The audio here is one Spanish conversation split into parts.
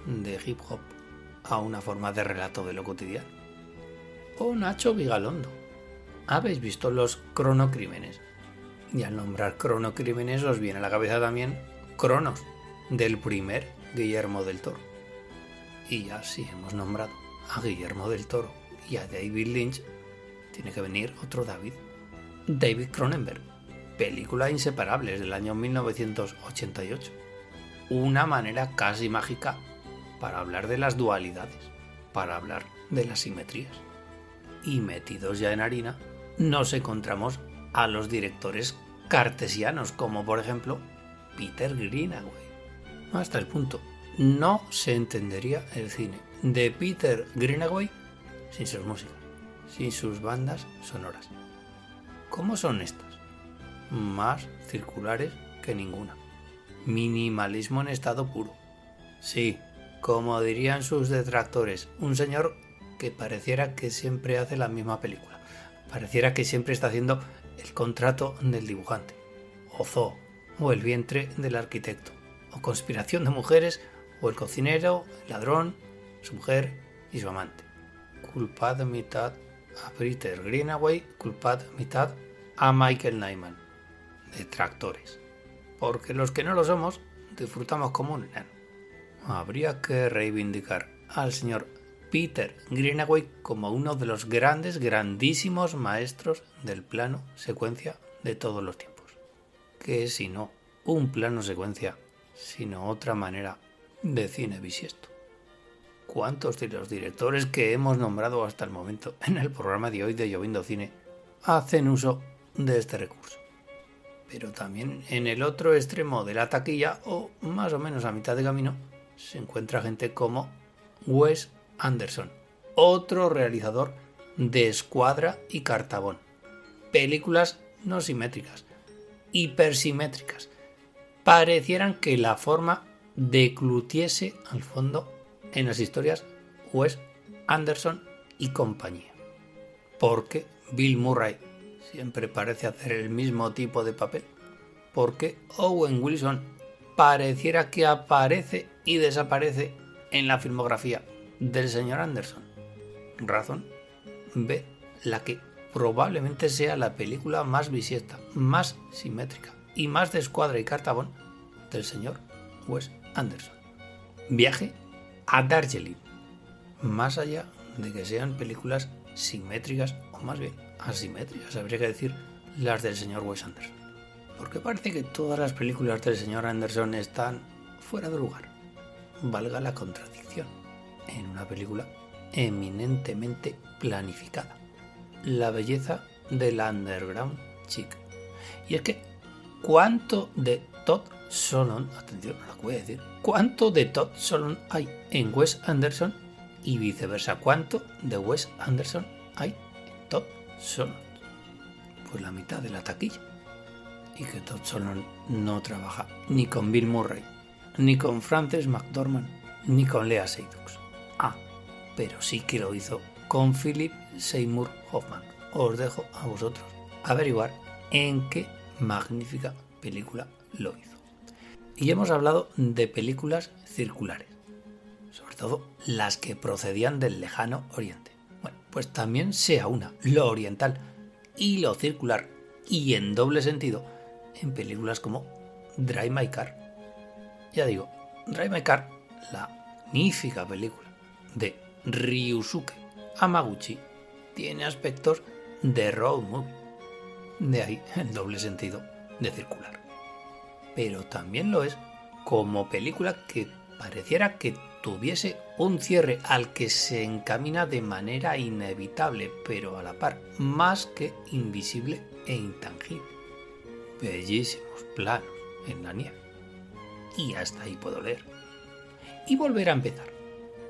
de hip hop a una forma de relato de lo cotidiano. O Nacho Vigalondo. ¿Habéis visto los cronocrímenes? Y al nombrar cronocrímenes os viene a la cabeza también Cronos, del primer Guillermo del Toro. Y ya si hemos nombrado a Guillermo del Toro y a David Lynch, tiene que venir otro David Cronenberg. Película Inseparables del año 1988. Una manera casi mágica para hablar de las dualidades, para hablar de las simetrías. Y metidos ya en harina, nos encontramos a los directores cartesianos, como por ejemplo Peter Greenaway. Hasta el punto, no se entendería el cine de Peter Greenaway sin sus músicas, sin sus bandas sonoras. ¿Cómo son estas? Más circulares que ninguna. Minimalismo en estado puro. Sí, como dirían sus detractores, un señor que pareciera que siempre hace la misma película. Pareciera que siempre está haciendo el contrato del dibujante, o Zoo, o el vientre del arquitecto, o Conspiración de mujeres, o el cocinero, el ladrón, su mujer y su amante. Culpad mitad a Peter Greenaway, culpad mitad a Michael Nyman. Detractores. Porque los que no lo somos, disfrutamos como un enano. Habría que reivindicar al señor Peter Greenaway como uno de los grandísimos maestros del plano secuencia de todos los tiempos. Que si no un plano secuencia, sino otra manera de cine bisiesto. ¿Cuántos de los directores que hemos nombrado hasta el momento en el programa de hoy de Lloviendo Cine hacen uso de este recurso? Pero también en el otro extremo de la taquilla, o más o menos a mitad de camino, se encuentra gente como Wes Anderson, otro realizador de Escuadra y Cartabón. Películas no simétricas, hipersimétricas. Parecieran que la forma declutiese al fondo en las historias Wes Anderson y compañía. Porque Bill Murray siempre parece hacer el mismo tipo de papel. Porque Owen Wilson pareciera que aparece y desaparece en la filmografía del señor Anderson. Razón B, la que probablemente sea la película más bisiesta, más simétrica y más de Escuadra y Cartabón del señor Wes Anderson. Viaje a Darjeeling. Más allá de que sean películas simétricas, o más bien asimétricas, habría que decir las del señor Wes Anderson. Porque parece que todas las películas del señor Anderson están fuera de lugar. Valga la contradicción. En una película eminentemente planificada. La belleza del underground chic. Y es que, ¿cuánto de Todd Solondz, atención, no lo voy a decir, cuánto de Todd Solondz hay en Wes Anderson y viceversa? ¿Cuánto de Wes Anderson hay en Todd Solondz? Pues la mitad de la taquilla. Y que Todd Solondz no trabaja ni con Bill Murray, ni con Frances McDormand, ni con Lea Seydoux. Pero sí que lo hizo con Philip Seymour Hoffman. Os dejo a vosotros averiguar en qué magnífica película lo hizo. Y hemos hablado de películas circulares, sobre todo las que procedían del lejano oriente. Bueno, pues también sea una, lo oriental y lo circular, y en doble sentido, en películas como Drive My Car. Ya digo, Drive My Car, la magnífica película de Ryusuke Hamaguchi, tiene aspectos de road movie. De ahí el doble sentido de circular. Pero también lo es como película que pareciera que tuviese un cierre al que se encamina de manera inevitable, pero a la par más que invisible e intangible. Bellísimos planos en la nieve. Y hasta ahí puedo leer. Y volver a empezar,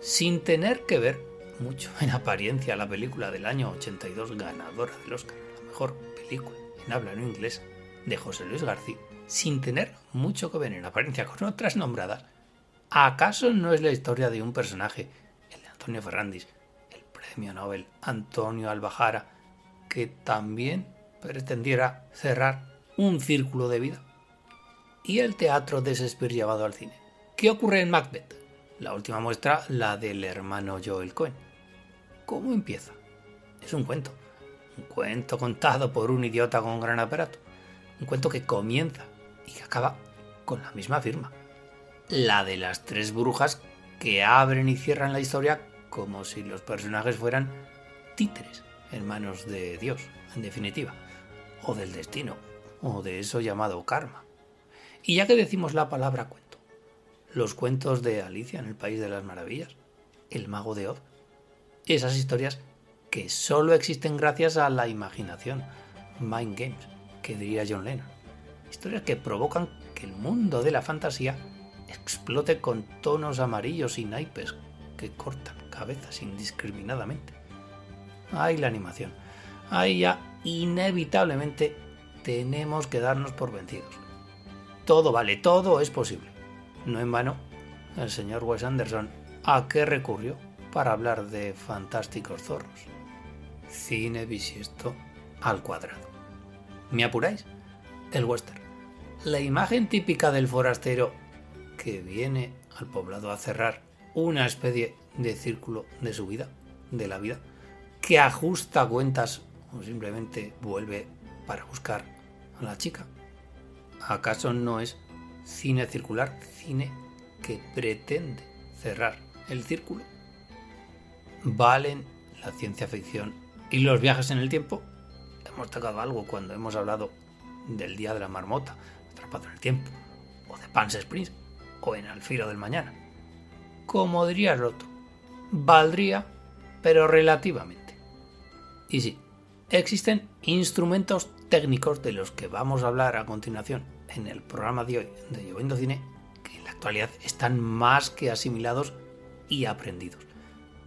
sin tener que ver mucho en apariencia la película del año 82 ganadora del Oscar a la mejor película en habla no inglesa de José Luis García, sin tener mucho que ver en apariencia con otras nombradas. ¿Acaso no es la historia de un personaje, el de Antonio Ferrandis, el premio Nobel Antonio Albajara, que también pretendiera cerrar un círculo de vida? ¿Y el teatro de Shakespeare llevado al cine? ¿Qué ocurre en Macbeth? La última muestra, la del hermano Joel Cohen. ¿Cómo empieza? Es un cuento contado por un idiota con gran aparato. Un cuento que comienza y que acaba con la misma firma. La de las 3 brujas que abren y cierran la historia como si los personajes fueran títeres en manos de Dios, en definitiva, o del destino, o de eso llamado karma. Y ya que decimos la palabra cuento, los cuentos de Alicia en el País de las Maravillas, El Mago de Oz, esas historias que solo existen gracias a la imaginación, mind games, que diría John Lennon. Historias que provocan que el mundo de la fantasía explote con tonos amarillos y naipes que cortan cabezas indiscriminadamente. Ahí la animación. Ahí ya inevitablemente tenemos que darnos por vencidos. Todo vale, todo es posible. No en vano, el señor Wes Anderson, ¿a qué recurrió para hablar de fantásticos zorros? Cine bisiesto al cuadrado. ¿Me apuráis? El western. La imagen típica del forastero que viene al poblado a cerrar una especie de círculo de su vida, de la vida, que ajusta cuentas o simplemente vuelve para buscar a la chica. ¿Acaso no es cine circular, cine que pretende cerrar el círculo? ¿Valen la ciencia ficción y los viajes en el tiempo? Hemos tocado algo cuando hemos hablado del Día de la Marmota, Atrapado en el Tiempo, o de Palm Springs, o en Al filo del mañana. Como diría el otro, valdría, pero relativamente. Y sí, existen instrumentos técnicos de los que vamos a hablar a continuación en el programa de hoy de Lloviendo Cine, que en la actualidad están más que asimilados y aprendidos.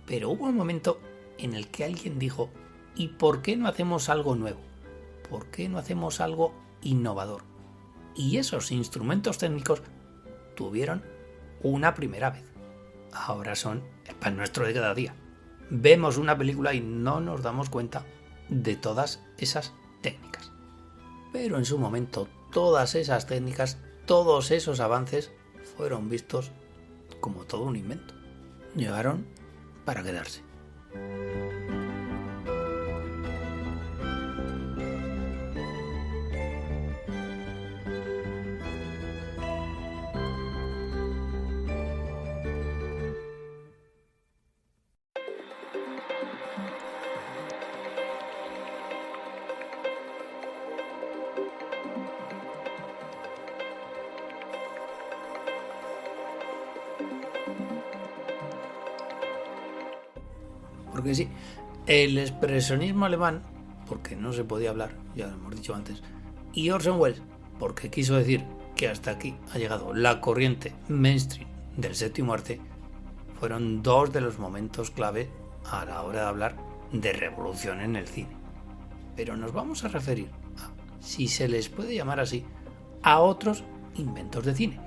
Pero hubo un momento en el que alguien dijo, ¿y por qué no hacemos algo nuevo? ¿Por qué no hacemos algo innovador? Y esos instrumentos técnicos tuvieron una primera vez. Ahora son el pan nuestro de cada día. Vemos una película y no nos damos cuenta de todas esas técnicas. Pero en su momento, todas esas técnicas, todos esos avances fueron vistos como todo un invento. Llegaron para quedarse. Porque sí, el expresionismo alemán, porque no se podía hablar, ya lo hemos dicho antes, y Orson Welles, porque quiso decir que hasta aquí ha llegado la corriente mainstream del séptimo arte, fueron dos de los momentos clave a la hora de hablar de revolución en el cine. Pero nos vamos a referir a, si se les puede llamar así, a otros inventos de cine,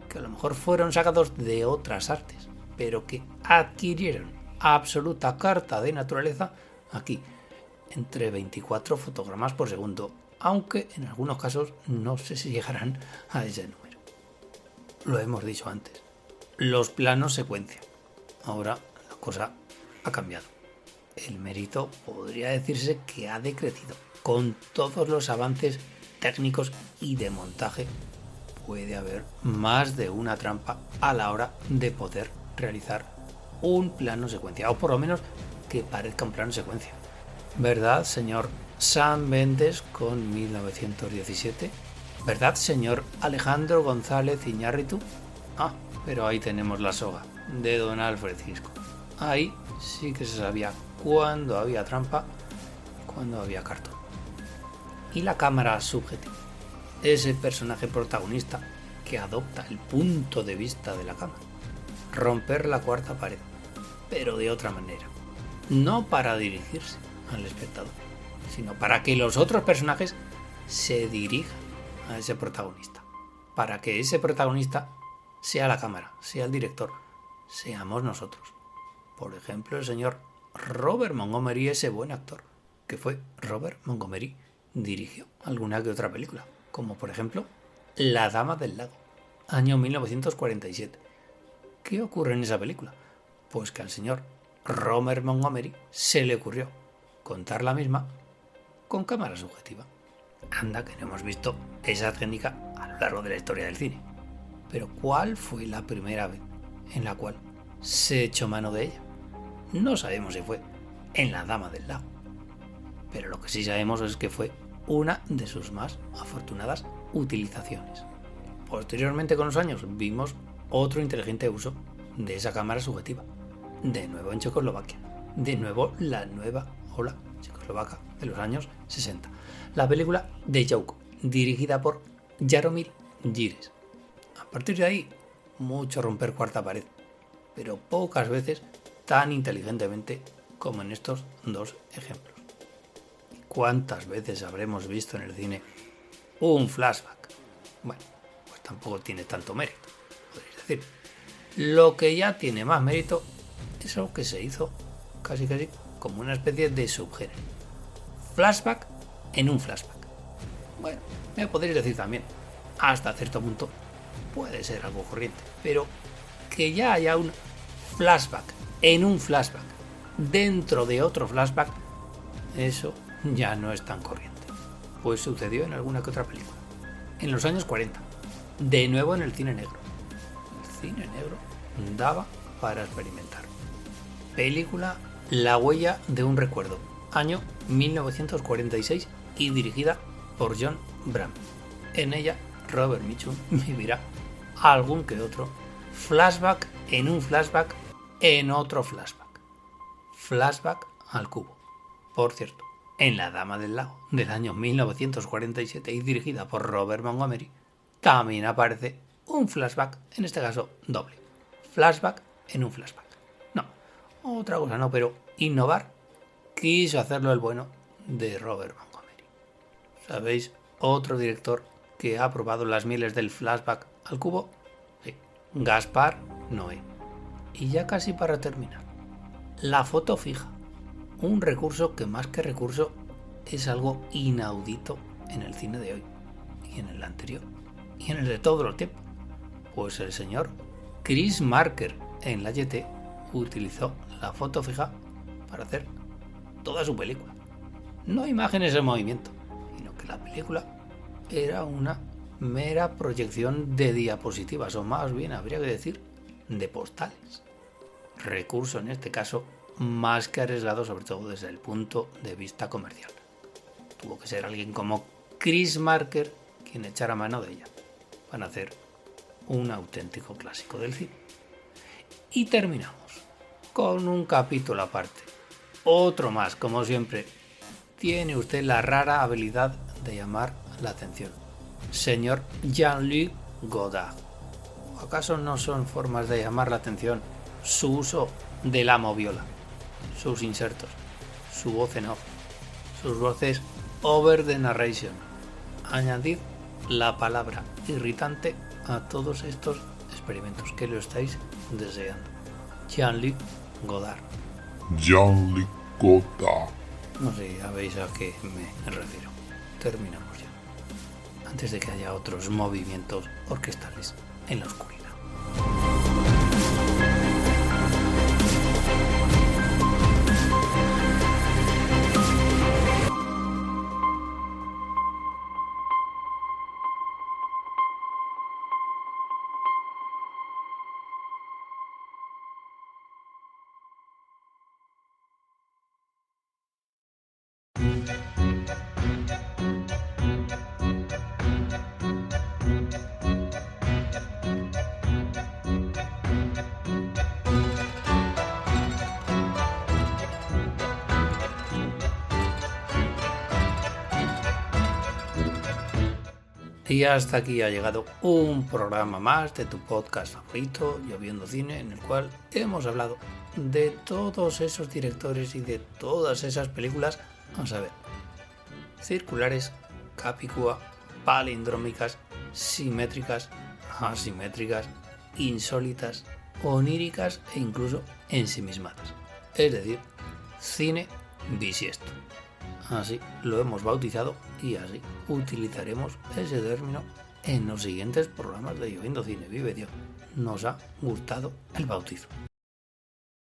que a lo mejor fueron sacados de otras artes, pero que adquirieron absoluta carta de naturaleza aquí, entre 24 fotogramas por segundo, aunque en algunos casos no sé si llegarán a ese número. Lo hemos dicho antes, los planos secuencia. Ahora la cosa ha cambiado. El mérito podría decirse que ha decrecido. Con todos los avances técnicos y de montaje, puede haber más de una trampa a la hora de poder realizar un plano secuencia, o por lo menos que parezca un plano secuencia. ¿Verdad, señor Sam Mendes con 1917? ¿Verdad, señor Alejandro González Iñárritu? Ah, pero ahí tenemos la soga de don Alfred Hitchcock. Ahí sí que se sabía cuándo había trampa, cuándo había cartón. Y la cámara subjetiva, ese personaje protagonista que adopta el punto de vista de la cámara. Romper la cuarta pared, pero de otra manera. No para dirigirse al espectador, sino para que los otros personajes se dirijan a ese protagonista. Para que ese protagonista sea la cámara, sea el director, seamos nosotros. Por ejemplo, el señor Robert Montgomery, ese buen actor, que fue Robert Montgomery, dirigió alguna que otra película, como por ejemplo La Dama del Lago, año 1947, ¿Qué ocurre en esa película? Pues que al señor Robert Montgomery se le ocurrió contar la misma con cámara subjetiva. Anda que no hemos visto esa técnica a lo largo de la historia del cine. Pero ¿cuál fue la primera vez en la cual se echó mano de ella? No sabemos si fue en La Dama del Lago, pero lo que sí sabemos es que fue una de sus más afortunadas utilizaciones. Posteriormente, con los años, vimos otro inteligente uso de esa cámara subjetiva, de nuevo en Checoslovaquia, de nuevo la nueva ola checoslovaca de los años 60. La película The Joke, dirigida por Jaromír Jágr. A partir de ahí, mucho romper cuarta pared, pero pocas veces tan inteligentemente como en estos dos ejemplos. ¿Cuántas veces habremos visto en el cine un flashback? Bueno, pues tampoco tiene tanto mérito, podréis decir. Lo que ya tiene más mérito es algo que se hizo casi como una especie de subgénero. Flashback en un flashback. Bueno, me podréis decir también, hasta cierto punto puede ser algo corriente, pero que ya haya un flashback en un flashback dentro de otro flashback, eso ya no es tan corriente. Pues sucedió en alguna que otra película. En los años 40, de nuevo en el cine negro. El cine negro daba para experimentar. Película La huella de un recuerdo, año 1946 y dirigida por John Bram. En ella, Robert Mitchum vivirá algún que otro flashback en un flashback en otro flashback. Flashback al cubo. Por cierto, en La Dama del Lago, del año 1947 y dirigida por Robert Montgomery, también aparece un flashback, en este caso doble. Flashback en un flashback. No, otra cosa no, pero innovar quiso hacerlo el bueno de Robert Montgomery. ¿Sabéis otro director que ha probado las mieles del flashback al cubo? Sí, Gaspar Noé. Y ya casi para terminar, la foto fija, un recurso que más que recurso es algo inaudito en el cine de hoy, y en el anterior, y en el de todos los tiempos. Pues el señor Chris Marker en la YT utilizó la foto fija para hacer toda su película. No imágenes en movimiento, sino que la película era una mera proyección de diapositivas, o más bien habría que decir de postales. Recurso en este caso más que arriesgado, sobre todo desde el punto de vista comercial. Tuvo que ser alguien como Chris Marker quien echara mano de ella para hacer un auténtico clásico del cine. Y terminamos con un capítulo aparte. Otro más, como siempre. Tiene usted la rara habilidad de llamar la atención. Señor Jean-Luc Godard. ¿O acaso no son formas de llamar la atención su uso del amo-viola, sus insertos, su voz en off, sus voces over the narration? Añadid la palabra irritante a todos estos experimentos que lo estáis deseando. Jean-Luc Godard. Jean-Luc Godard. No sé, ya veis a qué me refiero. Terminamos ya, antes de que haya otros movimientos orquestales en la oscuridad. Y hasta aquí ha llegado un programa más de tu podcast favorito, Lloviendo Cine, en el cual hemos hablado de todos esos directores y de todas esas películas, vamos a ver, circulares, capicúa, palindrómicas, simétricas, asimétricas, insólitas, oníricas e incluso ensimismadas. Es decir, cine bisiesto. Así lo hemos bautizado y así utilizaremos ese término en los siguientes programas de Lloviendo Cine. Vive Dios, nos ha gustado el bautizo.